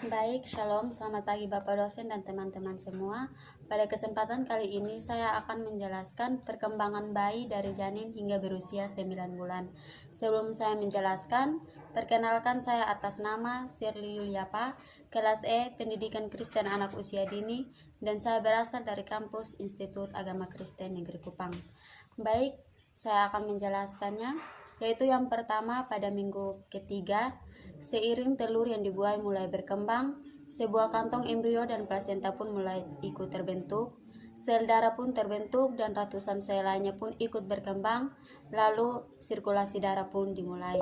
Baik, shalom, selamat pagi Bapak dosen dan teman-teman semua. Pada kesempatan kali ini saya akan menjelaskan perkembangan bayi dari janin hingga berusia 9 bulan. Sebelum saya menjelaskan, perkenalkan saya atas nama Shirley Yuliapa, kelas E, Pendidikan Kristen Anak Usia Dini, dan saya berasal dari kampus Institut Agama Kristen Negeri Kupang. Baik, saya akan menjelaskannya, yaitu yang pertama pada minggu ketiga, seiring telur yang dibuai mulai berkembang, sebuah kantong embrio dan plasenta pun mulai ikut terbentuk, sel darah pun terbentuk dan ratusan sel lainnya pun ikut berkembang, lalu sirkulasi darah pun dimulai.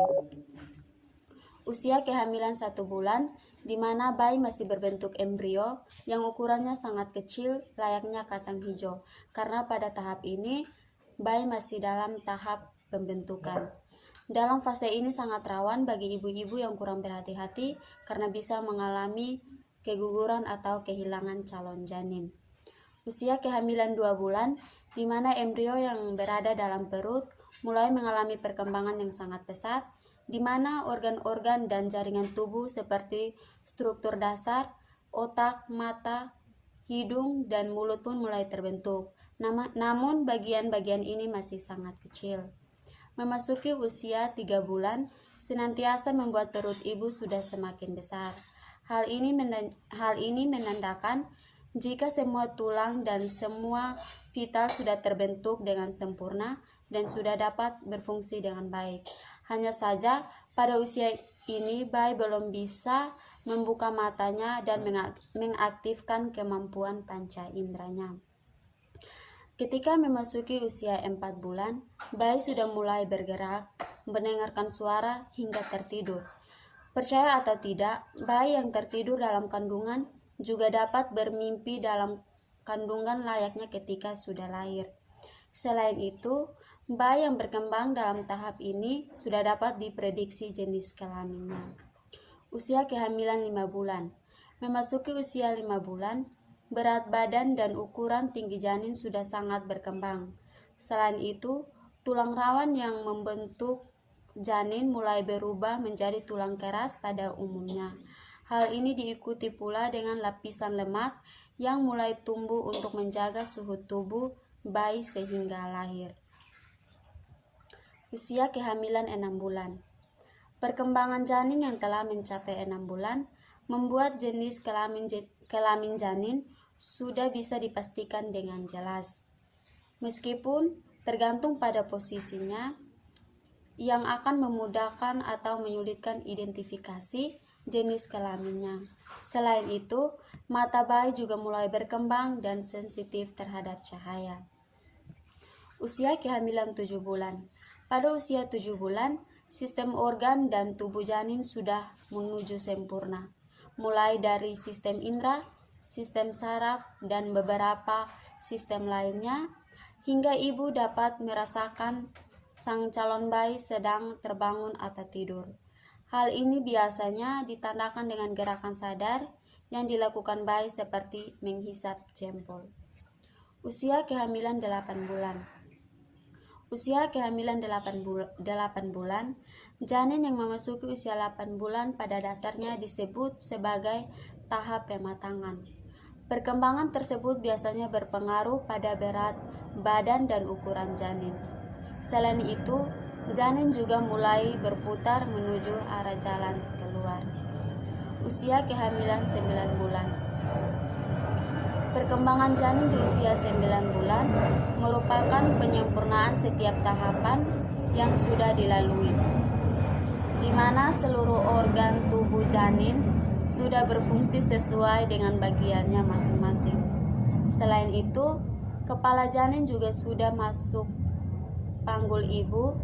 Usia kehamilan 1 bulan, di mana bayi masih berbentuk embrio yang ukurannya sangat kecil layaknya kacang hijau, karena pada tahap ini bayi masih dalam tahap pembentukan. Dalam fase ini sangat rawan bagi ibu-ibu yang kurang berhati-hati karena bisa mengalami keguguran atau kehilangan calon janin. Usia kehamilan 2 bulan, di mana embrio yang berada dalam perut mulai mengalami perkembangan yang sangat pesat, di mana organ-organ dan jaringan tubuh seperti struktur dasar, otak, mata, hidung, dan mulut pun mulai terbentuk. Namun bagian-bagian ini masih sangat kecil. Memasuki usia 3 bulan, senantiasa membuat perut ibu sudah semakin besar. Hal ini menandakan jika semua tulang dan semua vital sudah terbentuk dengan sempurna dan sudah dapat berfungsi dengan baik. Hanya saja pada usia ini bayi belum bisa membuka matanya dan mengaktifkan kemampuan panca inderanya. Ketika memasuki usia 4 bulan, bayi sudah mulai bergerak, mendengarkan suara hingga tertidur. Percaya atau tidak, bayi yang tertidur dalam kandungan juga dapat bermimpi dalam kandungan layaknya ketika sudah lahir. Selain itu, bayi yang berkembang dalam tahap ini sudah dapat diprediksi jenis kelaminnya. Usia kehamilan 5 bulan. Memasuki usia 5 bulan, berat badan dan ukuran tinggi janin sudah sangat berkembang. Selain itu, tulang rawan yang membentuk janin mulai berubah menjadi tulang keras pada umumnya. Hal ini diikuti pula dengan lapisan lemak yang mulai tumbuh untuk menjaga suhu tubuh bayi sehingga lahir. Usia kehamilan 6 bulan. Perkembangan janin yang telah mencapai 6 bulan membuat jenis kelamin janin sudah bisa dipastikan dengan jelas. Meskipun tergantung pada posisinya yang akan memudahkan atau menyulitkan identifikasi jenis kelaminnya. Selain itu, mata bayi juga mulai berkembang dan sensitif terhadap cahaya. Usia kehamilan 7 bulan. Pada usia 7 bulan, sistem organ dan tubuh janin sudah menuju sempurna, mulai dari sistem indera, sistem saraf, dan beberapa sistem lainnya, hingga ibu dapat merasakan sang calon bayi sedang terbangun atau tidur. Hal ini biasanya ditandakan dengan gerakan sadar yang dilakukan bayi seperti menghisap jempol. Usia kehamilan 8 bulan. Usia kehamilan 8 bulan, janin yang memasuki usia 8 bulan pada dasarnya disebut sebagai tahap pematangan. Perkembangan tersebut biasanya berpengaruh pada berat badan dan ukuran janin. Selain itu, janin juga mulai berputar menuju arah jalan keluar. Usia kehamilan 9 bulan. Perkembangan janin di usia 9 bulan merupakan penyempurnaan setiap tahapan yang sudah dilalui, di mana seluruh organ tubuh janin sudah berfungsi sesuai dengan bagiannya masing-masing. Selain itu, kepala janin juga sudah masuk panggul ibu,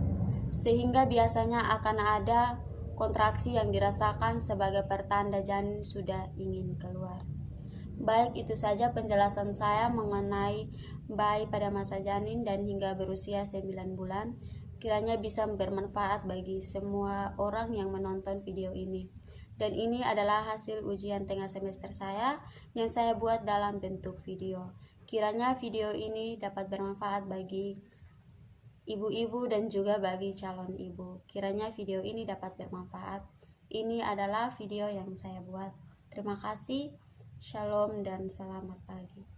sehingga biasanya akan ada kontraksi yang dirasakan sebagai pertanda janin sudah ingin keluar. Baik, itu saja penjelasan saya mengenai bayi pada masa janin dan hingga berusia 9 bulan. Kiranya bisa bermanfaat bagi semua orang yang menonton video ini. Dan ini adalah hasil ujian tengah semester saya yang saya buat dalam bentuk video. Kiranya video ini dapat bermanfaat bagi ibu-ibu dan juga bagi calon ibu. Kiranya video ini dapat bermanfaat. Ini adalah video yang saya buat. Terima kasih, shalom dan selamat pagi.